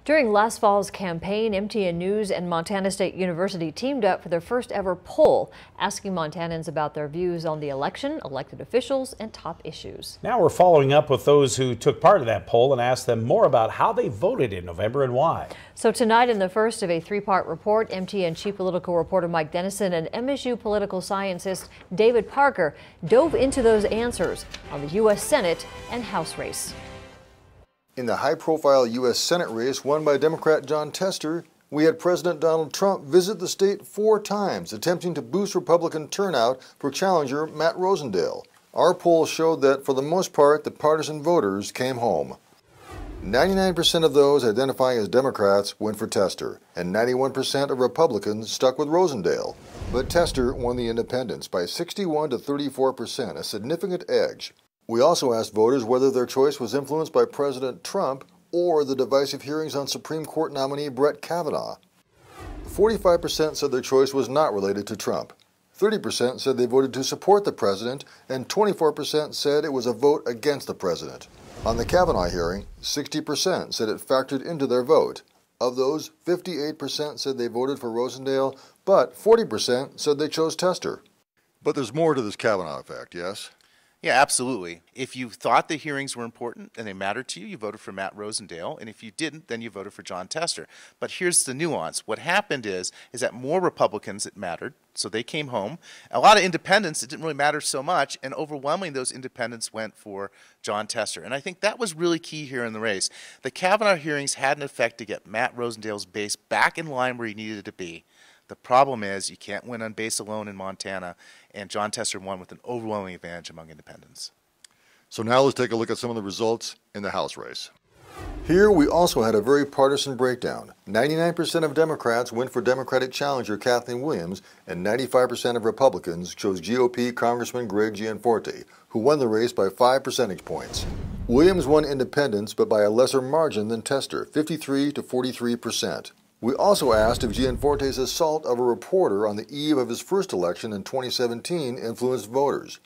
During last fall's campaign, MTN News and Montana State University teamed up for their first ever poll, asking Montanans about their views on the election, elected officials, and top issues. Now we're following up with those who took part in that poll and asked them more about how they voted in November and why. So tonight, in the first of a three-part report, MTN Chief Political Reporter Mike Dennison and MSU political scientist David Parker dove into those answers on the U.S. Senate and House race. In the high-profile U.S. Senate race won by Democrat Jon Tester, we had President Donald Trump visit the state 4 times, attempting to boost Republican turnout for challenger Matt Rosendale. Our poll showed that, for the most part, the partisan voters came home. 99% of those identifying as Democrats went for Tester, and 91% of Republicans stuck with Rosendale. But Tester won the independents by 61 to 34%, a significant edge. We also asked voters whether their choice was influenced by President Trump or the divisive hearings on Supreme Court nominee Brett Kavanaugh. 45% said their choice was not related to Trump. 30% said they voted to support the president, and 24% said it was a vote against the president. On the Kavanaugh hearing, 60% said it factored into their vote. Of those, 58% said they voted for Rosendale, but 40% said they chose Tester. But there's more to this Kavanaugh effect, yes? Yeah, absolutely. If you thought the hearings were important and they mattered to you, you voted for Matt Rosendale, and if you didn't, then you voted for Jon Tester. But here's the nuance. What happened is that more Republicans it mattered, so they came home. A lot of independents, it didn't really matter so much, and overwhelmingly those independents went for Jon Tester. And I think that was really key here in the race. The Kavanaugh hearings had an effect to get Matt Rosendale's base back in line where he needed to be. The problem is you can't win on base alone in Montana, and Jon Tester won with an overwhelming advantage among independents. So now let's take a look at some of the results in the House race. Here we also had a very partisan breakdown. 99% of Democrats went for Democratic challenger Kathleen Williams, and 95% of Republicans chose GOP Congressman Greg Gianforte, who won the race by 5 percentage points. Williams won independents, but by a lesser margin than Tester, 53 to 43%. We also asked if Gianforte's assault of a reporter on the eve of his first election in 2017 influenced voters.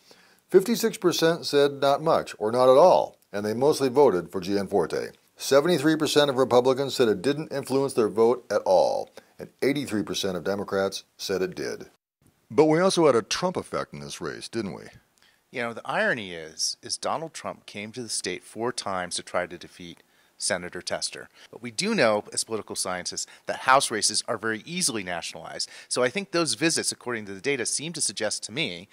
56% said not much or not at all, and they mostly voted for Gianforte. 73% of Republicans said it didn't influence their vote at all, and 83% of Democrats said it did. But we also had a Trump effect in this race, didn't we? You know, the irony is Donald Trump came to the state 4 times to try to defeat Senator Tester. But we do know, as political scientists, that House races are very easily nationalized. So I think those visits, according to the data, seem to suggest to me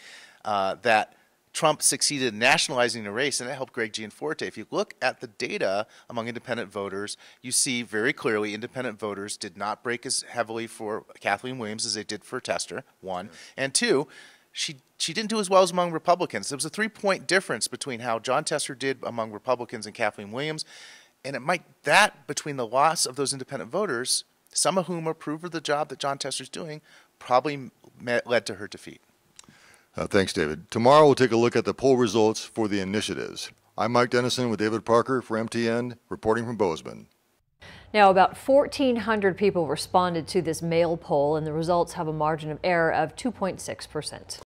that Trump succeeded in nationalizing the race, and that helped Greg Gianforte. If you look at the data among independent voters, you see very clearly independent voters did not break as heavily for Kathleen Williams as they did for Tester, 1. And 2, she didn't do as well as among Republicans. There was a 3-point difference between how Jon Tester did among Republicans and Kathleen Williams. And it might, that between the loss of those independent voters, some of whom approve of the job that Jon Tester's doing, probably led to her defeat. Thanks, David. Tomorrow we'll take a look at the poll results for the initiatives. I'm Mike Dennison with David Parker for MTN, reporting from Bozeman. Now, about 1,400 people responded to this mail poll, and the results have a margin of error of 2.6%.